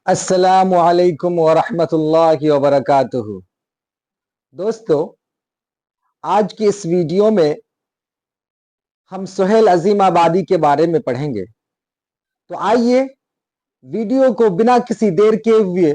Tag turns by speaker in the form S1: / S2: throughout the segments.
S1: अस्सलामु अलैकुम वरहमतुल्लाहि वबरकातुहू। दोस्तों, आज की इस वीडियो में हम सुहेल अजीमाबादी के बारे में पढ़ेंगे। तो आइए वीडियो को बिना किसी देर के हुए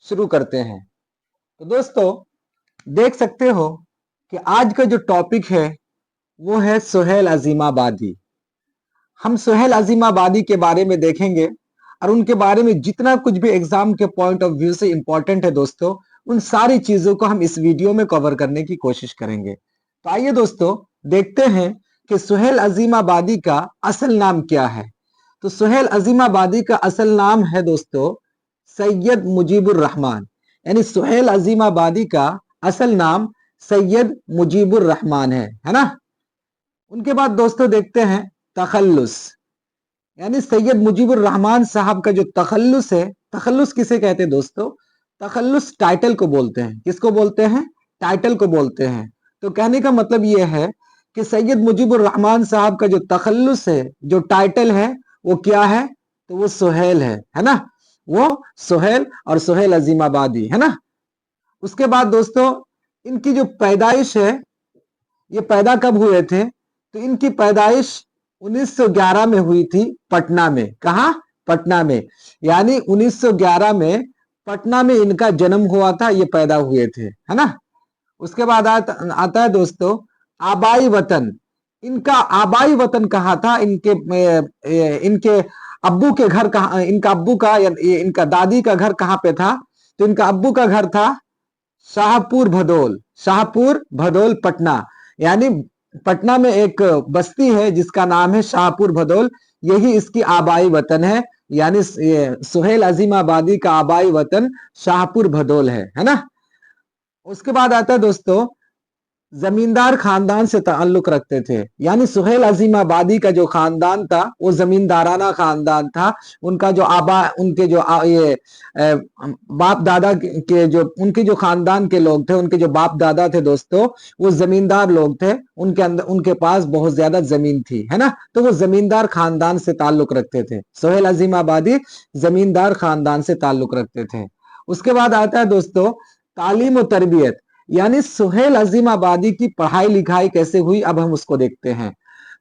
S1: शुरू करते हैं। तो दोस्तों, देख सकते हो कि आज का जो टॉपिक है वो है सुहेल अजीमाबादी। हम सुहेल अजीमाबादी के बारे में देखेंगे और उनके बारे में जितना कुछ भी एग्जाम के पॉइंट ऑफ व्यू से इंपॉर्टेंट है दोस्तों, उन सारी चीजों को हम इस वीडियो में कवर करने की कोशिश करेंगे। तो आइए दोस्तों, देखते हैं कि सुहेल अजीमाबादी का असल नाम क्या है। तो सुहेल अजीमाबादी का असल नाम है दोस्तों सैयद मुजीबुर रहमान। यानी सुहेल अजीमाबादी का असल नाम सैयद मुजीबुर रहमान है ना। उनके बाद दोस्तों देखते हैं तखल्लुस। यानी सैयद मुजीबुर रहमान साहब का जो तखल्लुस है, तखल्लुस किसे कहते हैं दोस्तों? तखल्लुस टाइटल को बोलते हैं। किसको बोलते हैं? टाइटल को बोलते हैं। तो कहने का मतलब यह है कि सैयद मुजीबुर रहमान साहब का जो तखल्लुस है, जो टाइटल है, वो क्या है? तो वो सुहेल है ना। वो सुहेल और सुहेल अजीमाबादी है ना। उसके बाद दोस्तों इनकी जो पैदाइश है, ये पैदा कब हुए थे? तो इनकी पैदाइश 1911 में हुई थी पटना में। कहा? पटना में। यानी 1911 में पटना में इनका जन्म हुआ था, ये पैदा हुए थे है ना। उसके बाद आता है दोस्तों आबाई वतन। इनका आबाई वतन कहाँ था? इनके अब्बू के घर कहाँ, इनका अब्बू का या इनका दादी का घर कहाँ पे था? तो इनका अब्बू का घर था शाहपुर भदोल। शाहपुर भदोल पटना। यानी पटना में एक बस्ती है जिसका नाम है शाहपुर भदोल, यही इसकी आबाई वतन है। यानी सुहेल अजीमाबादी का आबाई वतन शाहपुर भदोल है ना। उसके बाद आता है दोस्तों जमींदार खानदान से ताल्लुक रखते थे। यानी सुहेल अजीमाबादी का जो खानदान था वो जमींदाराना खानदान था। उनका जो उनके जो बाप दादा के जो उनके जो खानदान के लोग थे, उनके जो बाप दादा थे दोस्तों, वो जमींदार लोग थे। उनके अंदर उनके पास बहुत ज्यादा जमीन थी है ना। तो वो जमींदार खानदान से ताल्लुक रखते थे। सुहेल अजीमाबादी जमींदार खानदान से ताल्लुक रखते थे। उसके बाद आता है दोस्तों तालीम और तरबियत। यानी सुहेल अजीमाबादी की पढ़ाई लिखाई कैसे हुई, अब हम उसको देखते हैं।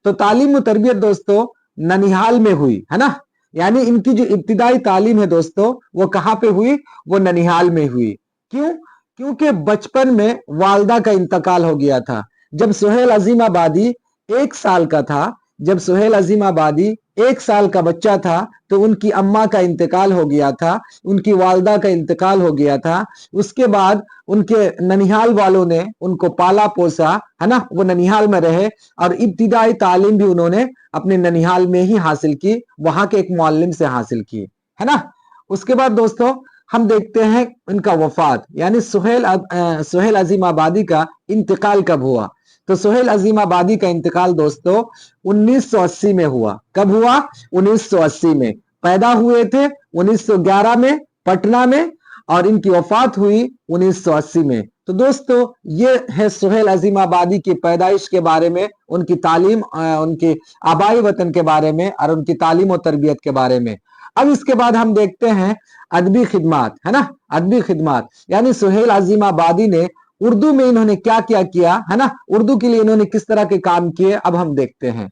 S1: तो तालीम और तरबियत दोस्तों ननिहाल में हुई है ना। यानी इनकी जो इब्तिदाई तालीम है दोस्तों वो कहाँ पे हुई? वो ननिहाल में हुई। क्यों? क्योंकि बचपन में वालदा का इंतकाल हो गया था। जब सुहेल अजीमाबादी 1 साल का था, जब सुहेल अजीमाबादी 1 साल का बच्चा था, तो उनकी अम्मा का इंतकाल हो गया था, उनकी वालदा का इंतकाल हो गया था। उसके बाद उनके ननिहाल वालों ने उनको पाला पोसा है ना। वो ननिहाल में रहे और इब्तिदाई तालीम भी उन्होंने अपने ननिहाल में ही हासिल की, वहां के एक मुअल्लिम से हासिल की है ना। उसके बाद दोस्तों हम देखते हैं इनका वफात। यानी सुहेल अजीमाबादी का इंतकाल कब हुआ? तो सुहेल अजीमाबादी का इंतकाल दोस्तों 1980 में हुआ। कब हुआ? 1980 में। पैदा हुए थे 1911 में पटना में और इनकी वफात हुई 1980 में। तो दोस्तों ये है सुहेल अजीमाबादी की पैदाइश के बारे में, उनकी तालीम, उनके आबाई वतन के बारे में और उनकी तालीम और तरबियत के बारे में। अब इसके बाद हम देखते हैं अदबी खिदमात है ना। अदबी खिदमात यानी सुहेल अजीमाबादी ने उर्दू में इन्होंने क्या क्या किया है ना, उर्दू के लिए इन्होंने किस तरह के काम किए, अब हम देखते हैं।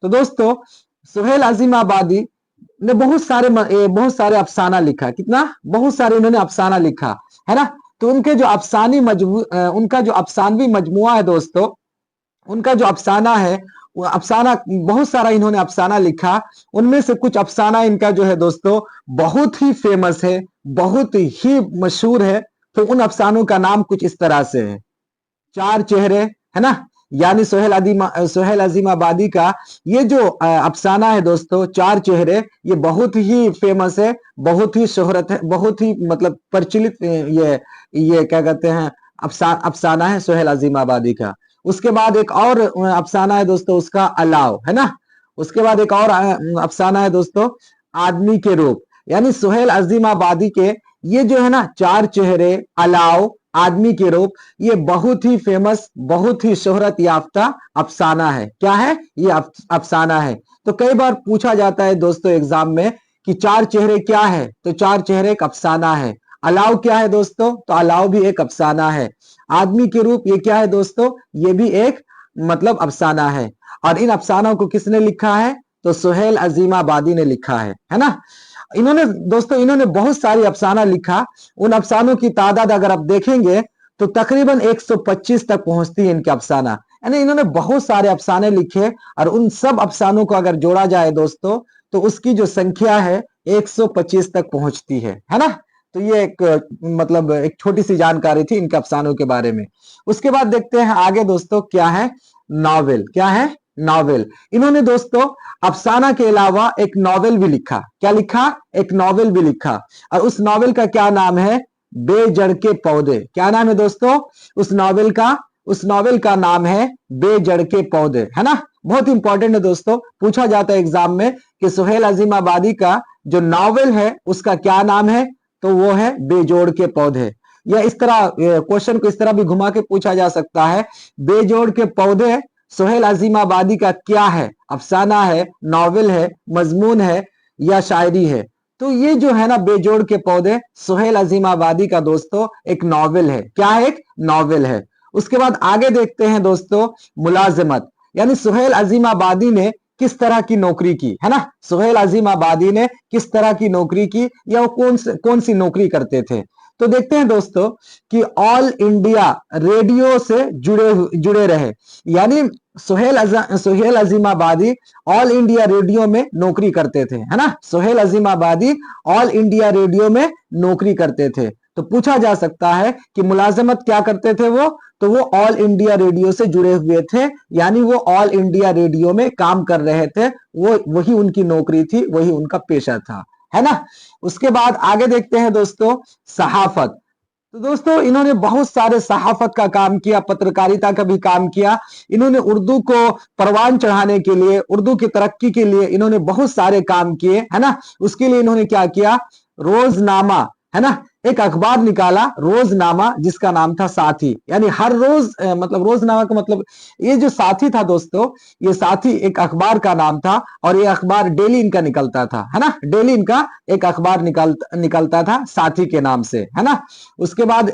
S1: तो दोस्तों सुहेल अजीमाबादी ने बहुत सारे अफसाना लिखा। कितना? बहुत सारे इन्होंने अफसाना लिखा है ना। तो उनके जो उनका जो अफसानवी मजमुआ है दोस्तों, उनका जो अफसाना है वो अफसाना बहुत सारा इन्होंने अफसाना लिखा। उनमें से कुछ अफसाना इनका जो है दोस्तों बहुत ही फेमस है, बहुत ही मशहूर है। तो उन अफसानों का नाम कुछ इस तरह से है। 4 चेहरे है ना। यानी सुहेल अजीमाबादी का ये जो अफसाना है दोस्तों 4 चेहरे, ये बहुत ही फेमस है, बहुत ही शोहरत है, बहुत ही मतलब प्रचलित ये क्या कहते हैं अफसाना है सुहेल अजीमाबादी का। उसके बाद एक और अफसाना है दोस्तों उसका अलाव है ना। उसके बाद एक और अफसाना है दोस्तों आदमी के रूप। यानी सुहेल अजीमाबादी के ये जो है ना 4 चेहरे, अलाव, आदमी के रूप, ये बहुत ही फेमस, बहुत ही शोहरत याफ्ता अफसाना है। क्या है? ये अफसाना है। तो कई बार पूछा जाता है दोस्तों एग्जाम में कि चार चेहरे क्या है, तो चार चेहरे एक अफसाना है। अलाव क्या है दोस्तों, तो अलाव भी एक अफसाना है। आदमी के रूप ये क्या है दोस्तों, ये भी एक मतलब अफसाना है। और इन अफसानों को किसने लिखा है, तो सुहेल अजीमाबादी ने लिखा है ना। इन्होंने दोस्तों इन्होंने बहुत सारी अफसाना लिखा। उन अफसानों की तादाद अगर आप देखेंगे तो तकरीबन 125 तक पहुंचती है इनके अफसाना। यानी इन्होंने बहुत सारे अफसाने लिखे और उन सब अफसानों को अगर जोड़ा जाए दोस्तों तो उसकी जो संख्या है 125 तक पहुंचती है ना। तो ये एक मतलब एक छोटी सी जानकारी थी इनके अफसानों के बारे में। उसके बाद देखते हैं आगे दोस्तों क्या है, नॉवेल। क्या है, नॉवेल। इन्होंने दोस्तों अफसाना के अलावा एक नॉवेल भी लिखा। क्या लिखा, एक नॉवेल भी लिखा। और उस नॉवेल का क्या नाम है, बेजड़ के पौधे। क्या नाम है दोस्तों उस नॉवेल का, उस नॉवेल का नाम है बेजड़ के पौधे, है ना। बहुत इंपॉर्टेंट है दोस्तों, पूछा जाता है एग्जाम में कि सुहेल अजीमाबादी का जो नॉवेल है उसका क्या नाम है, तो वो है बेजोड़ के पौधे। या इस तरह क्वेश्चन को इस तरह भी घुमा के पूछा जा सकता है, बेजोड़ के पौधे सुहेल अजीमाबादी का क्या है, अफसाना है, नॉवेल है, मजमून है या शायरी है। तो ये जो है ना बेजोड़ के पौधे सुहेल अजीमाबादी का दोस्तों एक नॉवेल है। क्या है, एक नॉवेल है। उसके बाद आगे देखते हैं दोस्तों मुलाजिमत, यानी सुहेल अजीमाबादी ने किस तरह की नौकरी की, है ना। सुहेल अजीमाबादी ने किस तरह की नौकरी की या वो कौन सी नौकरी करते थे। तो देखते हैं दोस्तों कि ऑल इंडिया रेडियो से जुड़े रहे। यानी Suhail Azimabadi All India Radio में नौकरी करते थे, है ना। Suhail Azimabadi All India Radio में नौकरी करते थे। तो पूछा जा सकता है कि मुलाजमत क्या करते थे वो, तो वो ऑल इंडिया रेडियो से जुड़े हुए थे, यानी वो ऑल इंडिया रेडियो में काम कर रहे थे। वो वही उनकी नौकरी थी, वही उनका पेशा था, है ना। उसके बाद आगे देखते हैं दोस्तों सहाफत। तो दोस्तों इन्होंने बहुत सारे सहाफत का काम किया, पत्रकारिता का भी काम किया। इन्होंने उर्दू को परवान चढ़ाने के लिए, उर्दू की तरक्की के लिए इन्होंने बहुत सारे काम किए, है ना। उसके लिए इन्होंने क्या किया, रोजनामा, है ना, एक अखबार निकाला रोजनामा जिसका नाम था साथी। यानी हर रोज मतलब रोजनामा का मतलब ये जो साथी था दोस्तों, ये साथी एक अखबार का नाम था और ये अखबार डेली इनका निकलता था, है ना। डेली इनका एक अखबार निकलता था साथी के नाम से, है ना। उसके बाद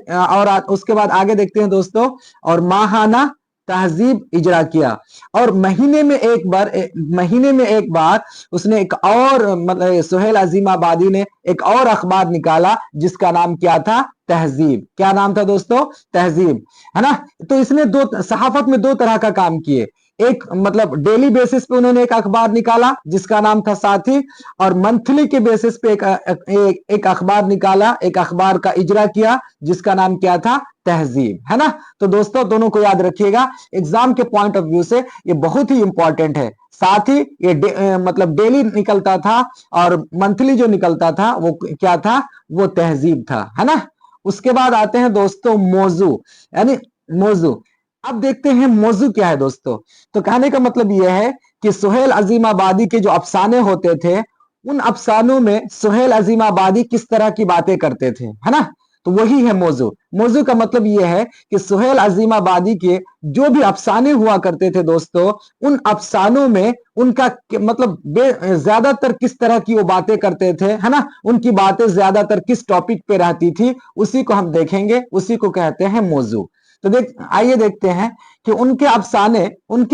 S1: उसके बाद आगे देखते हैं दोस्तों, और माहाना तहजीब इजरा किया। और महीने में एक बार उसने एक और मतलब सुहेल अजीमाबादी ने एक और अखबार निकाला जिसका नाम क्या था, तहजीब। क्या नाम था दोस्तों, तहजीब, है ना। तो इसने दो सहाफत में दो तरह का काम किए। एक मतलब डेली बेसिस पे उन्होंने एक अखबार निकाला जिसका नाम था साथी, और मंथली के बेसिस पे एक अखबार निकाला, एक अखबार का इजरा किया जिसका नाम क्या था, तहजीब, है ना। तो दोस्तों दोनों को याद रखिएगा, एग्जाम के पॉइंट ऑफ व्यू से ये बहुत ही इंपॉर्टेंट है। साथ ही ये मतलब डेली निकलता था और मंथली जो निकलता था वो क्या था, वो तहजीब था, है ना। उसके बाद आते हैं दोस्तों मौजू, यानी मौजू। अब देखते हैं मौजू क्या है दोस्तों। तो कहने का मतलब यह है कि सुहेल अजीमाबादी के जो अफसाने होते थे उन अफसानों में सुहेल अजीमाबादी किस तरह की बातें करते थे, है ना। तो वही है मौजू। मौजू का मतलब यह है कि सुहेल अजीमाबादी के जो भी अफसाने हुआ करते थे दोस्तों, उन अफसानों में उनका मतलब ज्यादातर किस तरह की वो बातें करते थे, है ना। उनकी बातें ज्यादातर किस टॉपिक पे रहती थी, उसी को हम देखेंगे, उसी को कहते हैं मौजू। तो आइए देखते हैं कि उनके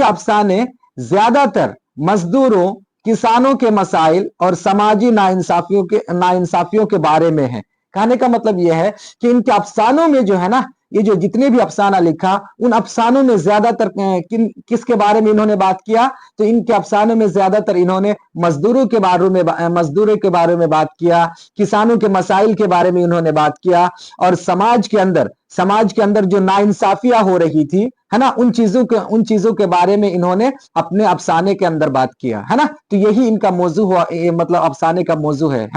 S1: अफसाने ज्यादातर मजदूरों, किसानों के मसाइल और समाजी नाइंसाफियों के बारे में है। कहने का मतलब यह है कि इनके अफसानों में जो है ना, ये जो जितने भी अफसाना लिखा उन अफसानों में ज्यादातर किसके बारे में इन्होंने बात किया, तो इनके अफसानों में ज्यादातर इन्होंने मजदूरों के बारे में बात किया, किसानों के मसाइल के बारे में इन्होंने बात किया, और समाज के अंदर जो नाइंसाफियां हो रही थी, है ना, उन चीजों के बारे में इन्होंने अपने अफसाने के अंदर बात किया, है ना। तो यही इनका मौजू हुआ, मतलब अफसाने का मौजू है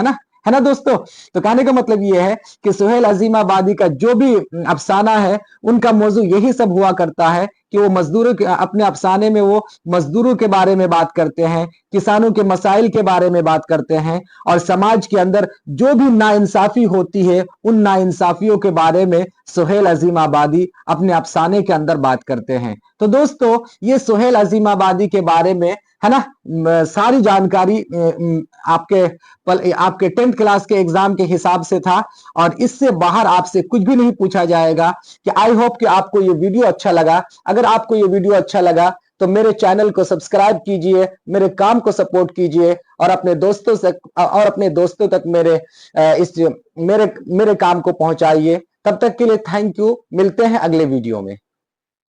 S1: ना दोस्तों। तो कहने का मतलब यह है कि सुहेल अजीमाबादी का जो भी अफसाना है उनका मौजू यही सब हुआ करता है कि वो मजदूरों के अपने अफसाने में वो मजदूरों के बारे में बात करते हैं, किसानों के मसाइल के बारे में बात करते हैं, और समाज के अंदर जो भी नाइंसाफी होती है उन नाइंसाफियों के बारे में सुहेल अजीमाबादी अपने अफसाने के अंदर बात करते हैं। तो दोस्तों ये सुहेल अजीमाबादी के बारे में है ना। सारी जानकारी आपके 10th क्लास के एग्जाम के हिसाब से था और इससे बाहर आपसे कुछ भी नहीं पूछा जाएगा। कि आई होप कि आपको ये वीडियो अच्छा लगा। अगर आपको ये वीडियो अच्छा लगा तो मेरे चैनल को सब्सक्राइब कीजिए, मेरे काम को सपोर्ट कीजिए और अपने दोस्तों तक मेरे काम को पहुंचाइए। तब तक के लिए थैंक यू। मिलते हैं अगले वीडियो में।